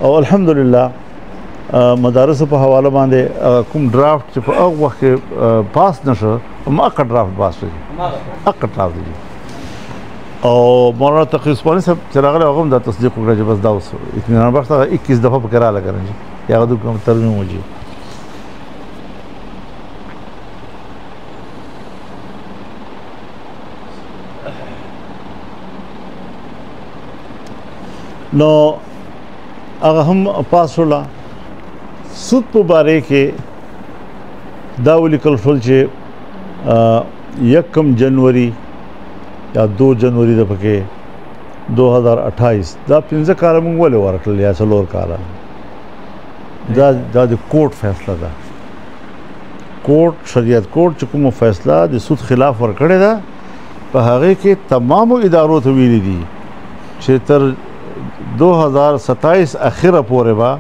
او الحمدلله مدارس په حواله باندې کوم ډرافټ چې په هغه وخت کې پاس نشو مؤقت ډرافټ پاس شي مؤقت ډرافټ دي او مولانا تقی عثماني صاحب چې راغلی هغه هم دا تصدیق وکړه چې بس دا اوس اطمینان بخش 21 دفعه پکې راغله کنه یا هغه کوم ترمیم وږي نو هغه هم پاس شوله سود په باره کې دا ولیکل شول چې 1 جنوري یا 2 جنوري د پکې 2028 دا 15 کال موږ ولې ورکړل یا 4 کال دا د کوर्ट فیصله ده کوर्ट شریعت کوर्ट چې کوم فیصله د سود خلاف ورکړی ده په هغه کې تمامو ادارو ته ویلي دي چې تر 2027 اخره پورې با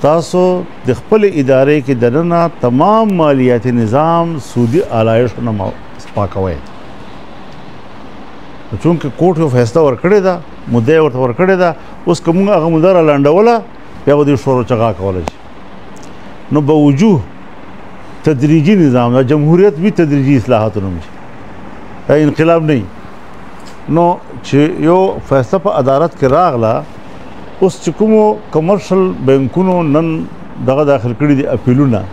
تاسو د خپل ادارې کې دننه تمام مالیاتي نظام سودی علایشونه پاکوي چونکه کوर्ट یو فیصله ورکړی دا مدعا ورته ورکړی دا اوس کومه هغه مدار لاندوله بیا به د شورو چغا کولای شي نو به وجوه تدریجي نظام دا جمهوریت وی تدریجي اصلاحات نه دا انقلاب نه نو چې یو فیصله په عدالت کې راغله اوس چې کومو کمرشل بانکونو نن دغه داخل کړي دي اپیلونه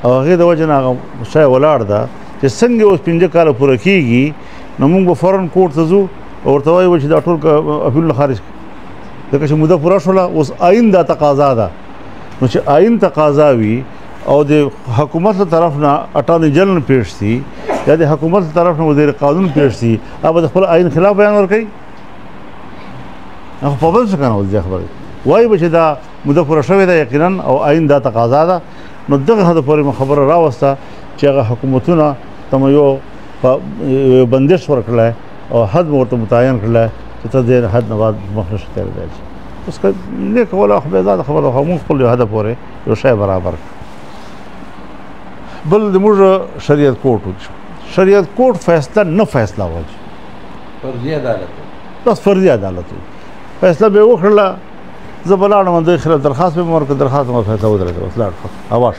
او هغه د وجه نه شای ولاړ ده چې څنګه اوس 15 کال پوره کیږي نو موږ به فورن کوर्ट ته ځو او ورته وایو چې دا ټول اپیل خارج ځکه چې موده پوره شوله اوس آئین دا تقاضا ده نو چې آئین تقاضا وي او د حکومت له طرف نه اټارنی جنرال پیش شي یا د حکومت له طرف نه وزیر قانون پیش شي هغه د خپل آئین خلاف بیان ورکوي هغه په بل څه کنه ولې خبره وایي به چې دا موده پوره شوې ده یقینا او آئین دا تقاضا ده نو دغه هدا پورې خبره راوسته چې هغه حکومتونه تم یو بندش ورکړل او حد ورته متعین کړل چې ته د حد نه بعد مخنه شته راځي اوس نه کوله خو به زاد خبره هم خپل هدا پورې یو شی برابر بل د موږ شریعت کوर्ट شریعت کوर्ट فیصله نه فیصله وایي فرضي عدالت بس فرضي عدالت فیصله به وکړه زبلاړه د خلاف درخواست به مرکه درخواست ما فیصله ودرته بس لاړ اواش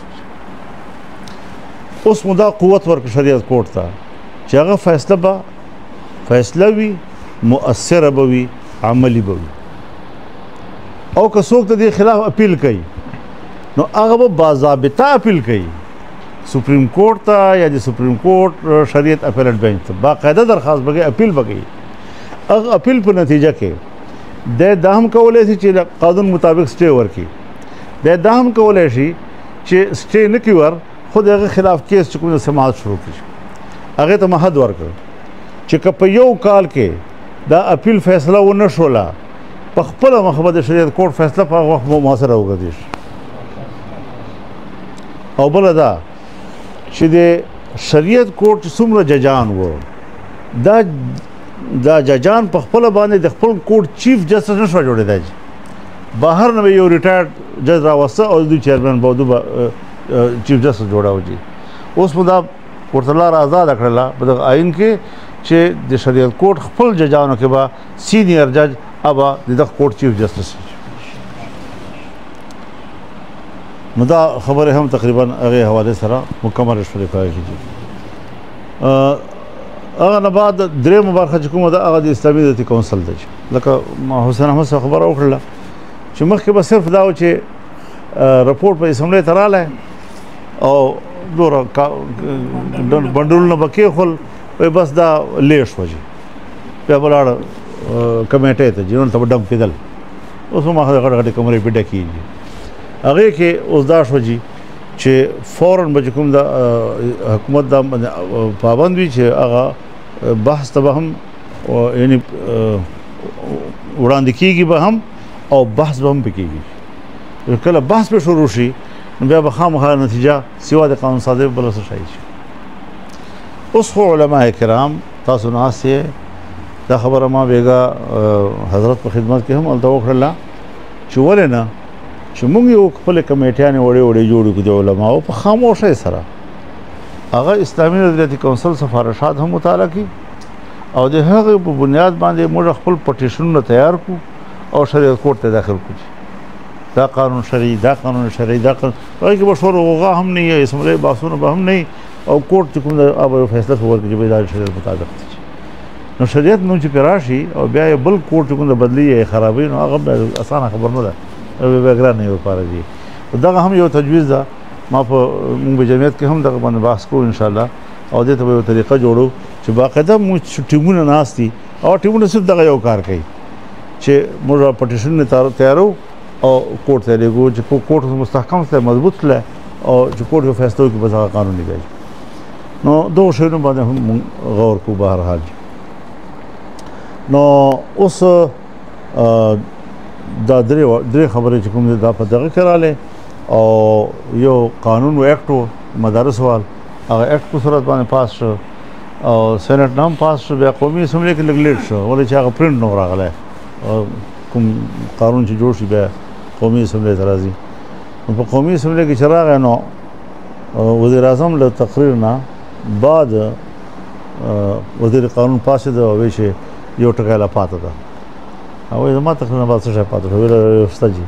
اوس مودا قوت ورک شریعت کوर्ट ته چې هغه فیصله وي مؤثره به وي عملی به وي او که څوک د دې خلاف اپیل کوي نو هغه به باضابطه اپیل کوي سپریم کوर्ट ته یا د سپریم کوर्ट شریعت اپیلټ بینچ ته باقاعده درخواست بګي اپیل بګي هغه اپیل په نتیجه کې د دهم کولای شي چې قانون مطابق سټے ورکړي د دهم کولای شي چې سټے نه کیور خود هغه خلاف کیس چې کوم سماعت شروع کړي هغه ته مهد ورکړ چې په یو کال کې دا اپیل فیصله ونه شوله په خپل مخبد شریعت کوर्ट فیصله په وخت موثره وګرځي او بل دا چې د شریعت کوर्ट څومره ججان وو دا ججان په خپل باندې د خپل کوर्ट چیف جسټس نشو جوړېدای بهر نه یو ریټایرډ جج راوسته او د چیرمن بودو چیف جسټس جوړاو جی اوس مدا ورته لار آزاد کړله په دغه آئین کې چې د شریعت کوर्ट خپل ججانو کې به سینیئر جج ابا د دغه کوर्ट چیف جسټس نو دا خبره هم تقریبا هغه حواله سره مکمل شوه کېږي هغه نه بعد درې مبارکه چې کومه ده هغه د اسلامي دولت کونسل دی لکه ما حسین احمد صاحب خبره وکړه چې مخکې به صرف دا و چې رپورټ په اسمبلی ته راغلی او دوره بندولونه به کېښول بس دا لیش وجه بیا به لاړه کمیټې ته جنون ته به ډمپ کېدل اوس هم هغه غټې غټې کمرې پې ډکېږي هغې کې اوس دا شوه جي چې فوراً به چې کوم د حکومت دا پابند وي چې هغه بحث ته به هم یعنې وړاندې کېږي به هم او بحث به هم پې کېږي کله بحث پې شروع شي نو بیا به خامخا نتیجه سوا د قانون صادر بله څه شی شي اوس خو علما کرام تاسو ناست یې دا خبره ما بیګا حضرت په خدمت کې هم هلته وکړله چې ولې نه چې موږ یو خپل کمیټیانې وړې وړې جوړې کړو د علماو په خاموشۍ سره هغه اسلامي عدالتي کونسل سفارشات هم مطالعه کړي او د هغې په بنیاد باندې موږ خپل پټیشنونه تیار کړو او شریعت کوर्ट ته داخل کړو دا قانون شرعي دا قانون شرعي دا قانون هغې کې به شور غوغا هم نه وي اسمبلۍ بحثونه به هم نه وي او کوټ چې کوم دا به فیصله ورکړي چې دا شریعت مطابق دي نو شریعت نوم چې پرې راشي او بیا یې بل کوټ چې کوم د بدلي یا خرابوي نو هغه اسانه خبر نه ده بیا ګرانه یې لپاره دي دغه هم یو تجویز ده ما په موږ په جمعیت کې هم دغه باندې بحث کوو انشاءالله او دې ته به یو طریقه جوړو چې باقاعده موږ ټیمونه ناست دي او ټیمونه صرف دغه یو کار کوي چې موږ پټیشنونه تیارو او کوټ ته لېږو چې کوټ مستحکم سره مضبوط کړي او چې کوټ یو فیصله وکړي بس هغه قانوني دی نو دغو شیانو باندې هم غور کوو بهرحال نو اوس دا درې خبرې چې کوم دا په دغه کې راغلې او یو قانون و ایکټ و مدارس وال هغه ایکټ په صورت باندې پاس شو او سینټ نام پاس شو بیا قومي اسمبلی کې لږ لیټ شو ولې چې هغه پرنټ نه راغلی کوم قانون چې جوړ شي بیا قومي اسمبلی ته راځي نو په قومي اسمبلی کې چې راغی نو وزیر اعظم له تقریر نه بعد وزیر قانون پاسېده او وایي چې یو ټکی لا پاته ده او وایي زما تقریر نه بعد څه شی پاته شو ویله شته جي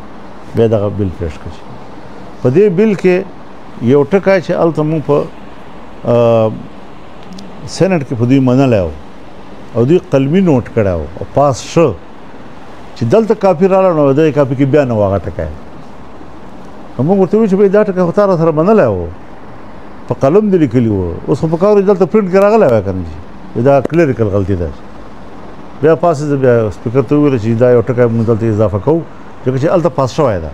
بیا دغه بل پیش کړي په دې بل کې یو ټکی چې هلته مونږ په سینټ کې په دوی منلی او دوی قلمي نوټ کړی او پاس شه چې دلته کاپي راغله نو د کاپي کې بیا نه و هغه ټکی نو موږ ورته وایو چې بھائی دا ټکی خو تا را سره منلی و په قلم دې لیکلي و اوس خو پکار دلته پرنټ کې راغلی وای که نه چې دا کلیریکل غلطي ده بیا پاسې بیا سپیکر ته وویل چې دا یو ټکی موږ دلته اضافه کوو ځکه چې هلته پاس شوی ده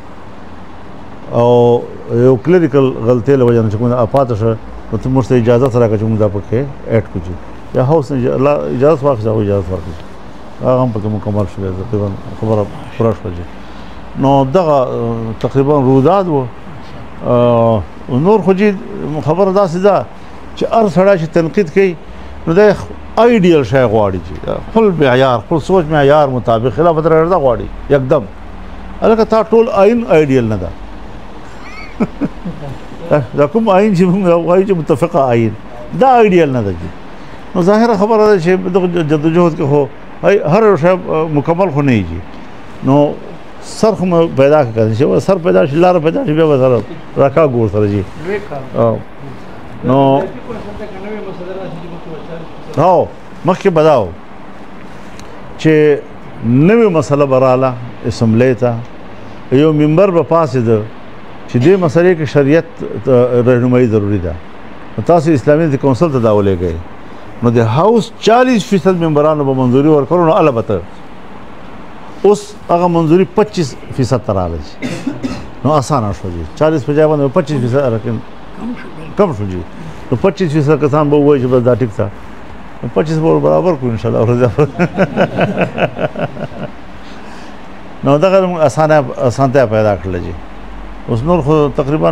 او یو کلیریکل غلطۍ له وجې نه چې کوم پاته شه نو ته موږ ته اجازت راکړه چې موږ دا پکې ایډ کړو چې یا هاوس نه اجازت واخیسته هغوی اجازت ورکړي هغه هم پکې مکمل شوی تقریبا خبره پوره شوه نو دغه تقریبا روداد و نور خو چې خبره داسې ده چې هر سړی چې تنقید کوي نو دی آیډیل شی غواړي چې خپل معیار خپل سوچ معیار مطابق خلافت راځه غواړي یکدم هلکه تا ټول آئین آیډیل نه ده دا کوم آئین چې موږ وایو چې متفقه آئین دا آیډیل نه ده نو ظاهره خبره ده چې دغه جدوجهد کې خو هر یو شی مکمل خو نه وي نو سر خو پیدا کړی چې سر پیدا شي لاره پیدا شي بیا به سره راکا ګور سره جي نو هو مخکې به دا و چې نوې مسله به راله اسمبلی ته یو ممبر به پاسېده چې دې مسلې کې شریعت رهنمایي ضروري ده تاسو اسلامي کونسل ته دا ولېږئ نو د هاوس 40% ممبرانو به منظوري ورکړو نو البته اوس هغه منظوري 25% ته راغله نو اسانه شو جي 40 په ځای باندې 25% رقم کم شو جي نو 25% کسان به وایي چې بس دا ټیک ده 25 برابر کو ان شاء الله نو دغه اسانتیا پیدا کړل جي اوس نور خو تقریبا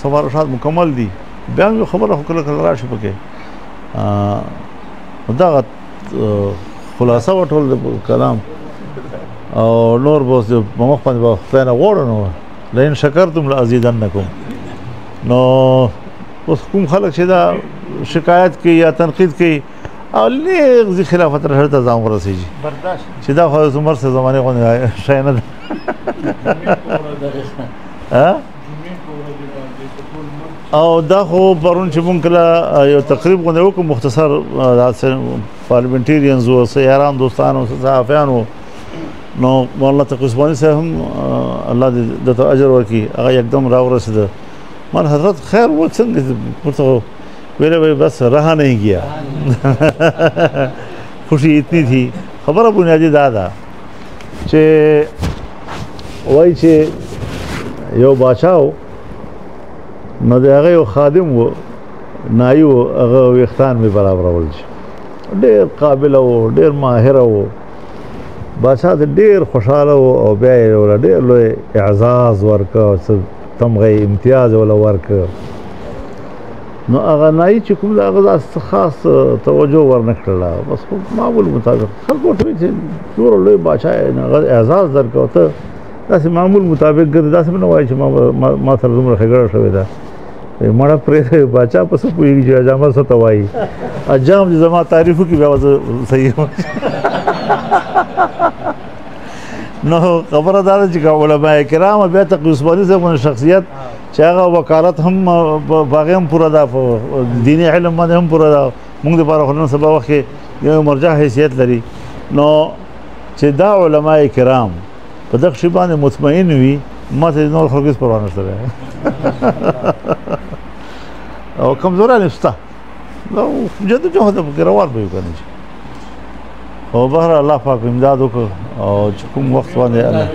سفارشات مکمل دي بیا یو خبره خو کله کله راشي پکې دغه خلاصه وټول کلام او نور به په مخ باندې به خدای نه غواړو نو لئن شکرتم لازیدنکم نو اوس کوم خلک چې دا شکایت کوي یا تنقید کوي او لږ خلافت راشد ته ځان ورسېږي برداشت چې دا خو عمر سه زمانې غوندې شی نه ده او دا خو پرون چې مونږ کله یو تقریب غوندې وکړو مختصر پارلمنټیرینز و سیاران دوستان او صحافیان نو مولانا تقی عثماني صاحب هم الله دې دته اجر ورکړي هغه یکدم راورسېده مال حضرت خیر و څنګه ورته ویلے بھائی بس رہا نہیں گیا خوشی اتنی تھی خبره بنیادی دا ده چې وایي چې یو بادشاه و نو د هغه یو خادم و نایي و هغه ویښتان مې برابرول چې ډېر قابله و ډېر ماهره و بادشاه ته ډېر خوشحاله و او بیا یې وله ډېر لوی اعزاز ورکړه څه تمغه امتیاز وله ورکړه نو هغه نایي چې کوم د هغه داسې خاص توجه ورنه کړله بس معمول مطابق خلکو ورته وایي چې دومره لوی بادشاه یې هغه اعزاز درکړه ته داسې معمول مطابق ګرځي داسې به نه وایي چې ما سره دومره ښېګړه شوې ده مړه پرېږدی بادشاه په څه پوهېږي چې اجامه څه ته وایي اجام چې زما تعریف وکړي بیا زه صحیح نو خبره دا ده چې علماء کرام بیا تقي عثماني صاحب شخصیت چې هغه وکالت هم باغ هم پوره ده دیني علم باندې هم پوره ده موږ دپاره خو نن سبا وخت کې یو مرجع حیثیت لري نو چې دا علماء کرام په دغه شي باندې مطمئن وي ما ته نور خلک هېڅ پروا نشته دی او کمزوران یې شته جدوجهد پکې روان به وي که نه او بهر الله پاک امداد وکړو او چې کوم وخت باندې الله